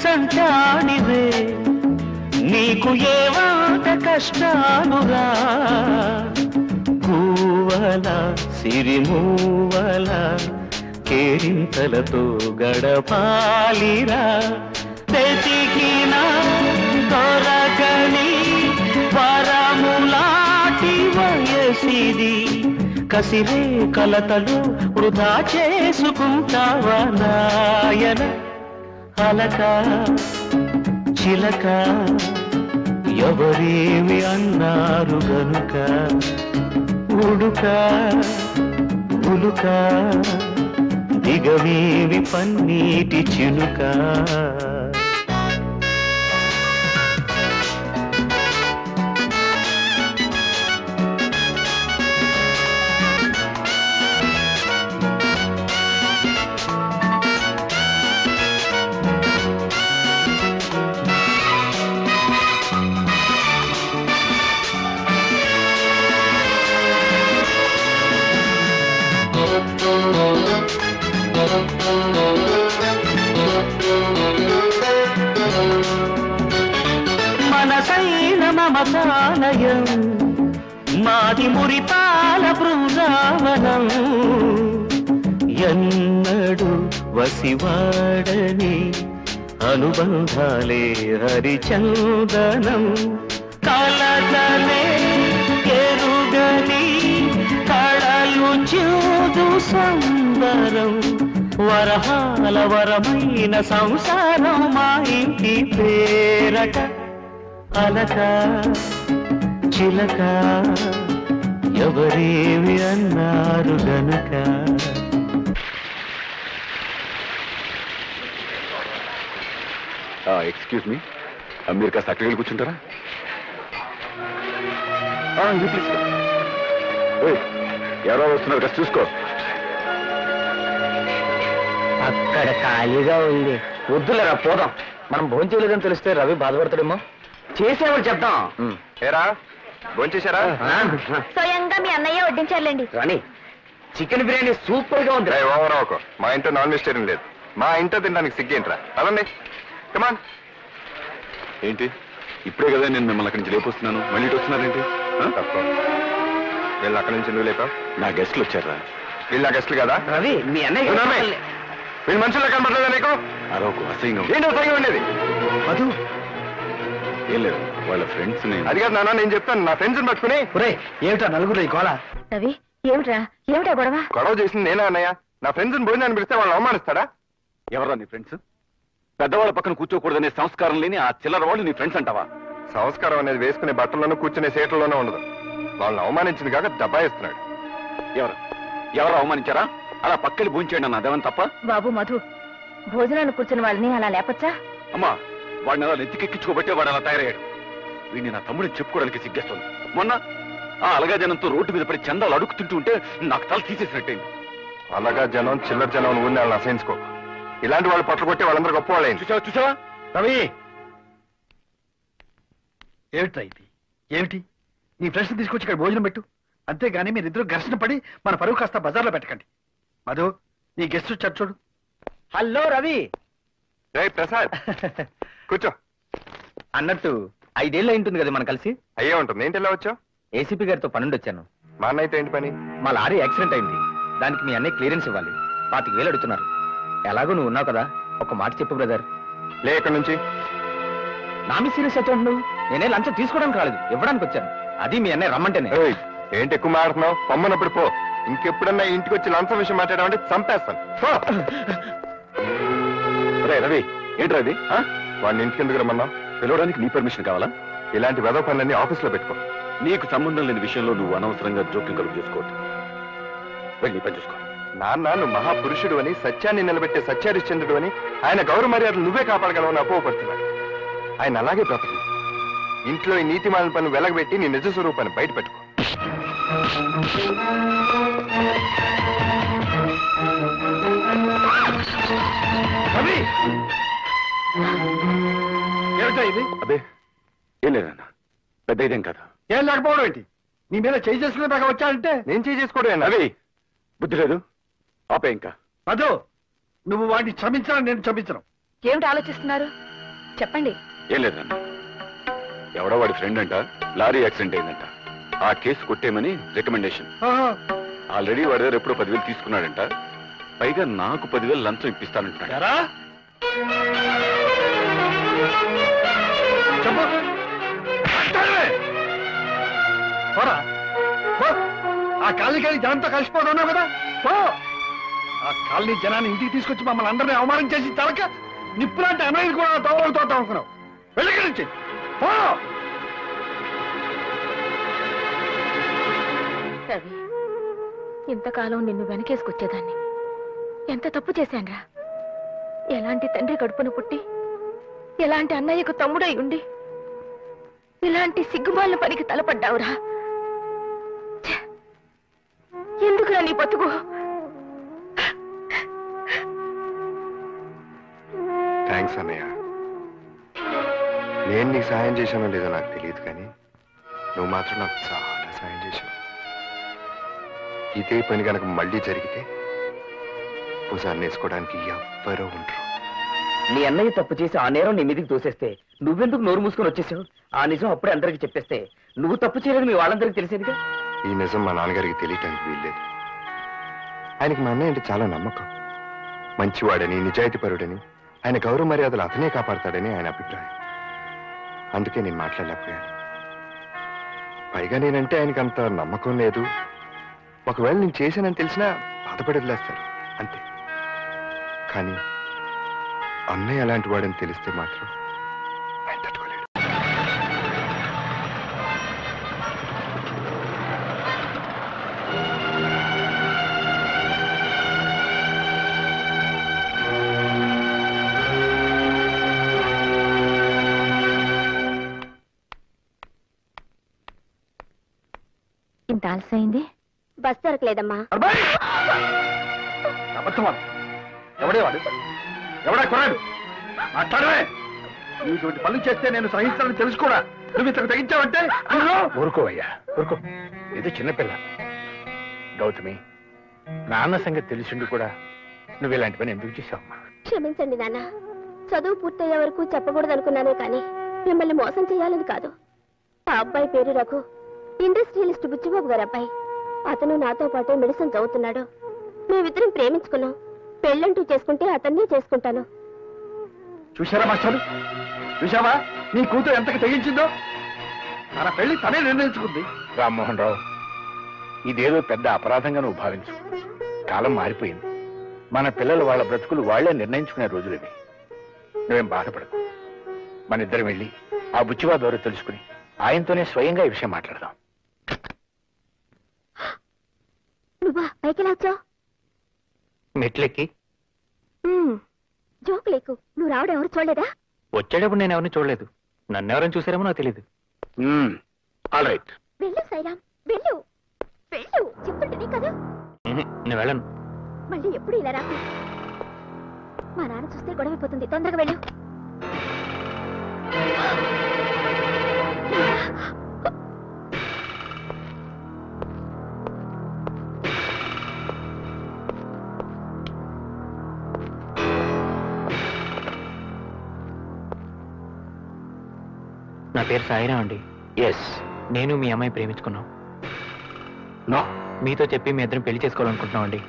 చంచాడివే నీకు ఏవాట కష్టాలురా పూవల సిరిమూవల కేరింతలతో గడపాలిరా తెతికిన దొరకని వరములాటి వయసిది కసిరే కలతలు వృధా చేసుకుంటావా నాయన అలక చిలక ఎవరేమి అన్నారు గనుక ఉడుక ఉలుక దిగవేవి పన్నీటి చినుక మనసైన మమతాలయం మాది మురిపాల బృందావనం ఎన్నడు వసివాడని అనుబంధాలే హరిచందనం కలతలే ఎరుగని కళలు చూదు సంబరం వరహాల వరమైన సంసారం మా ఇంటి పేరట అలక చిలక ఎవరేమి అన్నారు గనుక ఎక్స్క్యూజ్ మీ మీరు కాస్త అక్కడికి కూర్చుంటారా ఎవరో వస్తున్నారు కాస్త చూసుకో అక్కడ ఖాళీగా ఉంది వద్దులేరా పోదాం మనం భోజనం చేయలేదని తెలిస్తే రవి బాధపడతాడేమో చేసేవాడు చెప్తాం ఏరా భోంచేశారా స్వయంగా మీ అన్నయ్య వడ్డించాలండి రాణి చికెన్ బిర్యానీ సూపర్ గా ఉంది ఓవరావుకో మా ఇంట్లో నాన్ వెజిటేరియన్ లేదు మా ఇంట్లో తినడానికి సిగ్గేంట్రా అదండి కమాన్ ఏంటి ఇప్పుడే కదా నేను మిమ్మల్ని అక్కడి నుంచి లేపొస్తున్నాను మళ్ళీ ఇటు వస్తున్నారేంటి తప్ప వీళ్ళు అక్కడి నుంచి నువ్వు లేపావు నా గెస్ట్లు వచ్చారా వీళ్ళు నా గెస్ట్లు కదా రవి మీ అన్నయ్య వీళ్ళు మనుషుల్లో కనబడలేదా నీకు అరవకు అసహ్యం ఏంటి అసహ్యం ఉండేది మధు ఏం లేదు వాళ్ళ ఫ్రెండ్స్ అది కాదు నాన్న నేను చెప్తాను నా ఫ్రెండ్స్ పట్టుకుని ఏమిటా నలుగురు ఈ గోళ రవి ఏమిటా గొడవ గొడవ చేసింది నేనే అన్నయ్య నా ఫ్రెండ్స్ భోజనాన్ని పిలిస్తే వాళ్ళు అవమానిస్తాడా ఎవరా నీ ఫ్రెండ్స్ పెద్దవాళ్ళ పక్కన కూర్చోకూడదనే సంస్కారం లేని ఆ చిల్లర వాళ్ళు నీ ఫ్రెండ్స్ అంటావా సంస్కారం అనేది వేసుకునే బట్టల్లోనూ కూర్చునే సీట్లలోనూ ఉండదు వాళ్ళని అవమానించింది కాక దబాయిస్తున్నాడు ఎవరు అవమానించారా అలా పక్కకి భోంచేయండి అన్న అదేమని తప్ప బాబు మధు భోజనాన్ని కూర్చుని వాళ్ళని అలా లేపచ్చా అమ్మా వాడిని అలా నెత్తికెక్కించుకోబట్టే వాడు అలా తయారయ్యాడు వీడిని నా తమ్ముడిని చెప్పుకోవడానికి సిగ్గేస్తుంది మొన్న ఆ అలగా జనంతో రోడ్డు మీద పడి చందాలు అడుగుతుంటూ ఉంటే నాకు తల తీసేసినట్టయింది అలగా జనం చిల్లర జనం ఊరిని వాళ్ళని అసహించుకో ఇలాంటి వాళ్ళు పట్ల కొట్టి వాళ్ళందరూ గొప్ప వాళ్ళైంది చూసావా రవి ఏమిట్రా ఇది ఏమిటి నీ ఫ్రెండ్స్ తీసుకొచ్చి ఇక్కడ భోజనం పెట్టు అంతేగాని మీరిద్దరు ఘర్షణ పడి మన పరువు కాస్త బజార్లో పెట్టకండి మధు నీ గెస్ట్ వచ్చారు చూడు హలో రవి ప్రసాద్ కూర్చో అన్నట్టు 5 ఏళ్ళు అయింటుంది కదా మనం కలిసి అయ్యే ఉంటుంది ఏంటి ఎలా వచ్చావు ఏసీపీ గారితో పనుండి వచ్చాను మా అన్న అయితే ఏంటి పని మా లారీ యాక్సిడెంట్ అయింది దానికి మీ అన్నయ్య క్లియరెన్స్ ఇవ్వాలి 25,000 అడుగుతున్నారు ఎలాగో నువ్వు ఉన్నావు కదా ఒక మాట చెప్పు బ్రదర్ లే ఎక్కడి నుంచి నా మీ సీరియస్ అయితే నువ్వు నేనే లంచం తీసుకోవడానికి రాలేదు ఇవ్వడానికి వచ్చాను అది మీ అన్నయ్య రమ్మంటేనే ఏంటి ఎక్కువ మాడుతున్నావు పొమ్మనప్పుడు పో ఇంకెప్పుడన్నా ఇంటికి వచ్చి లంచం విషయం మాట్లాడామంటే చంపేస్తాను రవి ఏంటి రవి వాడిని ఇంటికి ఎందుకు రమ్మన్నా పిలవడానికి నీ పర్మిషన్ కావాలా ఇలాంటి వెధవ పనులన్నీ ఆఫీస్లో పెట్టుకో నీకు సంబంధం లేని విషయంలో నువ్వు అనవసరంగా జోక్యం కలుగు చేసుకోవద్దు వెళ్ళి పని చూసుకో నాన్న నువ్వు మహాపురుషుడు అని సత్యాన్ని నిలబెట్టే సత్యారిశ్చంద్రుడు అని ఆయన గౌరవ మర్యాదలు నువ్వే కాపాడగలవని అపోహపడుతున్నాడు ఆయన అలాగే బ్రతకు ఇంట్లో ఈ నీతిమాలిన పని వెలగబెట్టి నీ నిజ స్వరూపాన్ని బయట పెట్టుకో ఇది అదే ఏం లేదన్నా పెద్ద ఇదేం కదా ఏం లేకపోవడం ఏంటి నీ మీద చేయి చేసుకునే బాగా వచ్చాడంటే నేను చేసుకోవడం అవి బుద్ధి లేదు ఆపే ఇంకా మధు నువ్వు వాడిని క్షమించడం నేను క్షమించను ఏమిటి ఆలోచిస్తున్నారు? చెప్పండి. ఏం లేదు నాన్న, ఎవడో వాడి ఫ్రెండ్ అంట లారీ యాక్సిడెంట్ అయిందంట. ఆ కేసు కొట్టేమని రికమెండేషన్. ఆల్రెడీ వాడి దగ్గర ఎప్పుడో 10,000 తీసుకున్నాడంట. పైగా నాకు 10,000 లంచం ఇప్పిస్తానంటున్నాడు. ఆ కాలనీకి జనంతో కలిసిపోతున్నావు కదా. ఆ కాలనీ జనాన్ని ఇంటికి తీసుకొచ్చి మమ్మల్ని అందరినీ అవమానం చేసి తలక నిప్పులాంటి అన్నయ్యని కూడా తోడుతాం అనుకున్నావు. వెళ్ళి నుంచి రవి, ఇంతకాలం నిన్ను వెనకేసుకొచ్చేదాన్ని. ఎంత తప్పు చేశాన్రా. ఎలాంటి తండ్రి కడుపును పుట్టి, ఎలాంటి అన్నయ్యకు తమ్ముడై ఉండి, ఇలాంటి సిగ్గుమాలిన పనికి తలపడ్డావురా. ఎందుకురా నీ బతుకు? థ్యాంక్స్ అన్నయ్య. నేను నీకు సాయం చేశానో లేదో నాకు తెలియదు, కానీ నువ్వు మాత్రం నాకు చాలా సాయం చేశావు. ఇదే పని కనుక మళ్ళీ జరిగితే ఒకసారి నేర్చుకోవడానికి ఎవ్వరూ ఉండరు. నీ అన్నయ్య తప్పు చేసి ఆ నేరం నీ మీదకి తోసేస్తే నువ్వెందుకు నోరు మూసుకొని వచ్చేసావు? ఆ నిజం అప్పుడే అందరికి చెప్పేస్తే నువ్వు తప్పు చేయలేదు మీ వాళ్ళందరికీ తెలిసేదిగా. ఈ నిజం మా నాన్నగారికి తెలియటానికి వీల్లేదు. ఆయనకి మా అన్నయ్య అంటే చాలా నమ్మకం. మంచివాడని, నిజాయితీపరుడని, ఆయన గౌరవ మర్యాదలు అతనే కాపాడతాడని ఆయన అభిప్రాయం. అందుకే నేను మాట్లాడలేకపోయాను. పైగా నేనంటే ఆయనకి అంత నమ్మకం లేదు. ఒకవేళ నేను చేశానని తెలిసినా బాధపడి వదిలేస్తారు అంతే. కానీ అన్నయ్య అలాంటి వాడని తెలిస్తే మాత్రం ఆయన తట్టుకోలేడు. ఇంత ఆలస్యమైంది. బస్ దొరకలేదమ్మా. ఎవడే వాడు? ఎవడా కొరాడు? మాట్లాడవే. ఇటువంటి పనులు చేస్తే నేను సహించాలని తెలుసు కూడా నువ్వు ఇంతకు తెగించావంటే ఊరుకోవయ్యా, ఊరుకో. ఇది చిన్నపిల్ల. గౌతమి, నాన్న సంగతి తెలిసిండు కూడా నువ్వు ఇలాంటి పని ఎందుకు చేశావమ్మా? క్షమించండి నాన్న. చదువు పూర్తయ్యే వరకు చెప్పకూడదు అనుకున్నానే కానీ మిమ్మల్ని మోసం చేయాలని కాదు. ఆ అబ్బాయి పేరు రఘు, ఇండస్ట్రియలిస్ట్ బుచ్చిబాబు గారు అబ్బాయి. అతను నాతో పాటు మెడిసిన్ చదువుతున్నాడు. మేమిద్దరం ప్రేమించుకున్నాం. పెళ్ళంటూ చేసుకుంటే అతన్నే చేసుకుంటాను. చూశారా మాస్టారు? చూశావా నీ కూతురు ఎంతకు తెగించిందో? తన పెళ్లి తనే నిర్ణయించుకుంది. రామ్మోహన్ రావు, ఇదేదో పెద్ద అపరాధంగా నువ్వు భావించు. కాలం మారిపోయింది. మన పిల్లలు వాళ్ళ బ్రతుకులు వాళ్లే నిర్ణయించుకునే రోజులు ఇవి. నువ్వేం బాధపడకు. మన ఇద్దరం వెళ్ళి ఆ బుచ్చివా ద్వారా తెలుసుకుని ఆయనతోనే స్వయంగా ఈ విషయం మాట్లాడదాం. నువ్వా పైకి లాచావు? మెట్లెక్కి జోక్ లేకు. నువ్వు రావడం ఎవరు చూడలేదా? వచ్చేటప్పుడు నేను ఎవరిని చూడలేదు. నన్నెవరని చూసారేమో నాకు తెలియదు. All right. వెళ్ళు సైరామ్, వెళ్ళు వెళ్ళు. చెప్తుంటేనే కదా. నేను వెళ్ళను. మళ్ళీ ఎప్పుడు ఇలా రాకు. మా నాన్న చూస్తే గొడవైపోతుంది. తొందరగా వెళ్ళు. నా పేరు సాయిరాం అండి. ఎస్. నేను మీ అమ్మాయి ప్రేమించుకున్నాం. నో. మీతో చెప్పి మీ ఇద్దరం పెళ్లి చేసుకోవాలనుకుంటున్నాం అండి.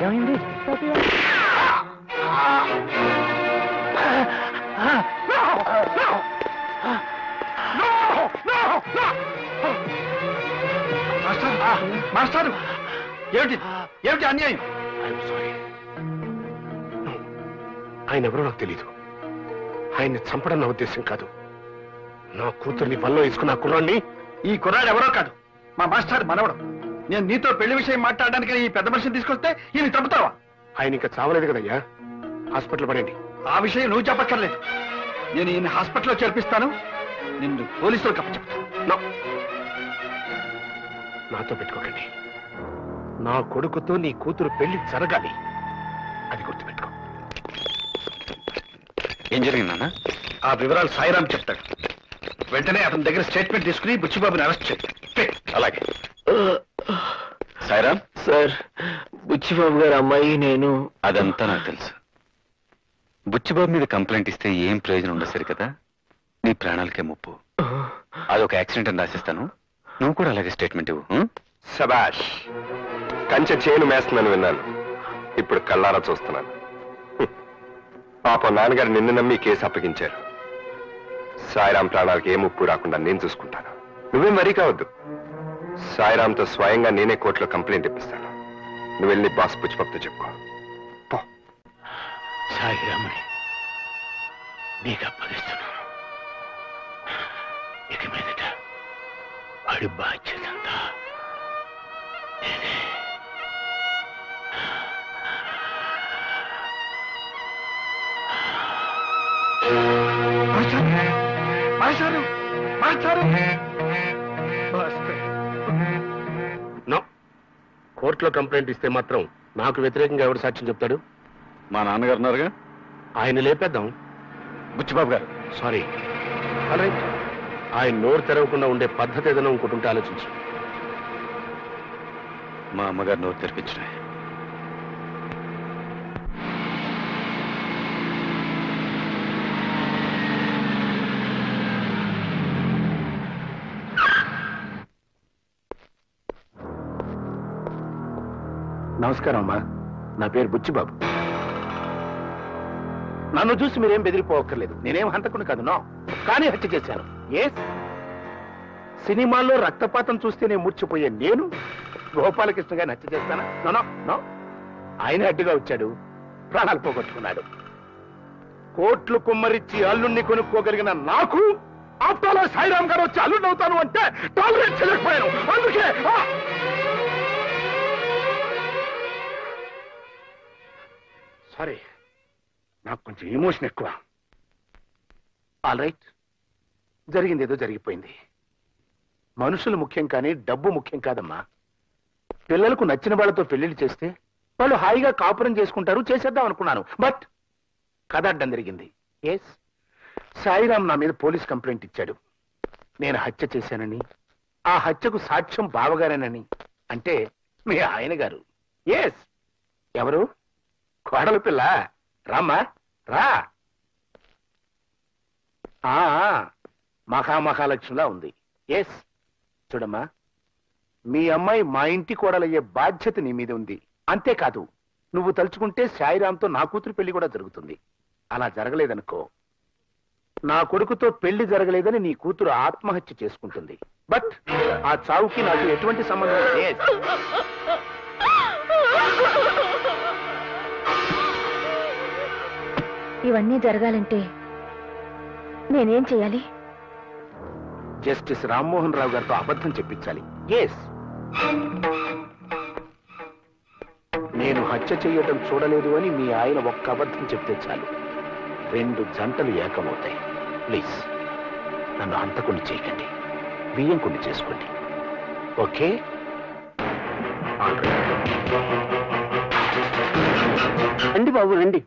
ఏమైంది? మాస్టారు, ఏమిటి ఏమిటి అన్యాయం? ఆయన ఎవరో నాకు తెలీదు. ఆయన్ని చంపడం నా ఉద్దేశం కాదు. నా కూతుర్ని వల్ల వేసుకున్న కుర్రాన్ని. ఈ కుర్రాడు ఎవరో కాదు, మా మాస్టర్ మనవడు. నేను నీతో పెళ్లి విషయం మాట్లాడడానికి ఈ పెద్ద మనిషిని తీసుకొస్తే ఈయన చంపుతావా? ఆయన ఇంకా చావలేదు కదయ్యా, హాస్పిటల్ పడండి. ఆ విషయం నువ్వు చెప్పక్కర్లేదు. నేను ఈయన హాస్పిటల్లో చేర్పిస్తాను, నిన్ను పోలీసులకు అప్పచెప్తాను. నాతో పెట్టుకోకండి. నా కొడుకుతో నీ కూతురు పెళ్లి జరగాలి, అది గుర్తుపెట్టుకో. ఏం జరిగింది నాన్న? ఆ వివరాలు సాయిరామ్ చెప్తాడు. వెంటనే అతని దగ్గర స్టేట్మెంట్ తీసుకుని బుచ్చిబాబుని అరెస్ట్ చేయి. అలాగే. సాయిరామ్ సార్, బుచ్చిబాబు గారు అమ్మాయి నేను. అదంతా నాకు తెలుసు. బుచ్చిబాబు మీద కంప్లైంట్ ఇస్తే ఏం ప్రయోజనం ఉండదు సరి కదా, నీ ప్రాణాలకే ముప్పు. అదొక యాక్సిడెంట్ అని రాసిస్తాను, నువ్వు కూడా అలాగే స్టేట్మెంట్ ఇవ్వు. శబాష్, కంచె చేను మేస్తున్నాను విన్నాను, ఇప్పుడు కళ్ళారా చూస్తున్నాను. పాపం నాన్నగారు నిన్ను నమ్మి కేసు అప్పగించారు. సాయిరాం ప్రాణాలకు ఏ ముప్పు రాకుండా నేను చూసుకుంటాను, నువ్వేం వరీ కావద్దు. సాయిరాంతో స్వయంగా నేనే కోర్టులో కంప్లైంట్ ఇప్పిస్తాను. నువ్వు వెళ్ళి బాస్ పుచ్చిపప్పుతో చెప్పుకో. సాయిరామని నీకు అప్పగిస్తున్నాను. ఇక మీదట వాడి బాధ్యతంతా నేనే. మాస్టారు, మాస్టారు, నో, కోర్టులో కంప్లైంట్ ఇస్తే మాత్రం నాకు వ్యతిరేకంగా ఎవరు సాక్ష్యం చెప్తాడు? మా నాన్నగారు ఉన్నారుగా, ఆయన లేపేద్దాం. బుచ్చిబాబు గారు. Sorry, right. ఆయన నోరు తెరవకుండా ఉండే పద్ధతి ఏదైనా ఇంకోటి ఉంటే ఆలోచించు. మా అమ్మగారు నోరు తెరిపించిన. నమస్కారం అమ్మా, నా పేరు బుచ్చిబాబు. నన్ను చూసి మీరేం బెదిరిపోవక్కర్లేదు, నేనేం హంతకుని కాదు. నో, కానీ హత్య చేశాను. ఎస్, సినిమాల్లో రక్తపాతం చూస్తేనే మూర్చిపోయే నేను గోపాలకృష్ణ గారిని హత్య చేస్తానా? నో నో నో, ఆయన అడ్డుగా వచ్చాడు, ప్రాణాలు పోగొట్టుకున్నాడు. కోట్లు కుమ్మరిచ్చి అల్లుణ్ణి కొనుక్కోగలిగిన నాకు ఆఫ్టర్ ఆల్ సాయిరామ్ గారు వచ్చి అల్లుడు అవుతాను అంటే టాలరేట్ చేయలేకపోయాను. అందుకే సారీ, నాకు కొంచెం ఎమోషన్ ఎక్కువ. ఆల్ రైట్, జరిగింది ఏదో జరిగిపోయింది. మనుషులు ముఖ్యం కానీ డబ్బు ముఖ్యం కాదమ్మా. పిల్లలకు నచ్చిన వాళ్ళతో పెళ్లిళ్ళు చేస్తే వాళ్ళు హాయిగా కాపురం చేసుకుంటారు, చేసేద్దాం అనుకున్నాను. బట్ కథ అడ్డం జరిగింది. ఎస్, సాయిరామ్ నా మీద పోలీస్ కంప్లైంట్ ఇచ్చాడు. నేను హత్య చేశానని, ఆ హత్యకు సాక్ష్యం బావగారేనని. అంటే మీ ఆయన గారు. ఎస్, ఎవరు? కోడలు పిల్ల. రామ్మా రా. మహామహాలక్ష్మిలా ఉంది. ఎస్, చూడమ్మా, మీ అమ్మాయి మా ఇంటి కోడలయ్యే బాధ్యత నీ మీద ఉంది. అంతేకాదు, నువ్వు తలుచుకుంటే సాయిరాంతో నా కూతురు పెళ్లి కూడా జరుగుతుంది. అలా జరగలేదనుకో, నా కొడుకుతో పెళ్లి జరగలేదని నీ కూతురు ఆత్మహత్య చేసుకుంటుంది. బట్ ఆ చావుకి నాకు ఎటువంటి సంబంధం లేదు. ఇవన్నీ జరగాలంటే నేనేం చేయాలి? జస్టిస్ రామ్మోహన్ రావు గారితో అబద్ధం చెప్పించాలి. ఎస్, నేను హత్య చేయటం చూడలేదు అని మీ ఆయన ఒక్క అబద్ధం చెప్తే చాలు, 2 జంటలు ఏకమవుతాయి. ప్లీజ్ నన్ను హంతకుని చేయకండి, బియ్యం కొని చేసుకోండి. ఓకే? రండి బాబు రండి.